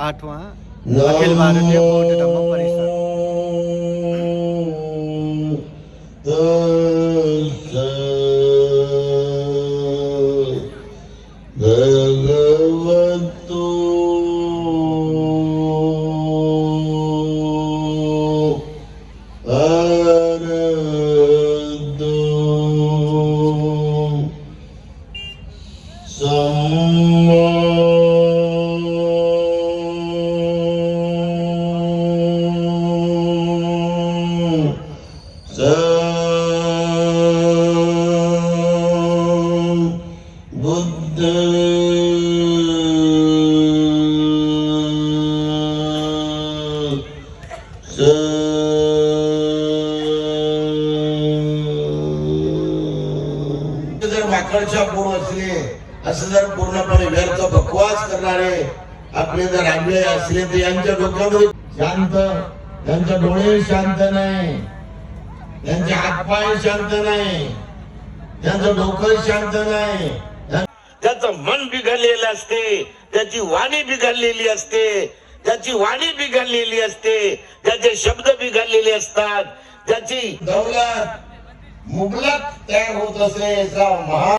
8वां अखिल भारतीय बौद्ध धम्म परिषद। भगवतो अरहतो सम्मा बुद्ध जर माकडच्या पोर असले असं जर पूर्णपणे व्यर्थ बकवास करणारे आपले जर आंबे असले तर यांच्या डोक्यामध्ये शांत, त्यांचे डोळे शांत नाही, त्यांचे हातपाय शांत नाही, त्यांचं डोकं शांत नाही, त्याचं मन बिघडलेलं असते, त्याची वाणी बिघडलेली असते, त्याची वाणी बिघडलेली असते, त्याचे शब्द बिघडलेले असतात, त्याची दौलत मुबलक तयार होत असे.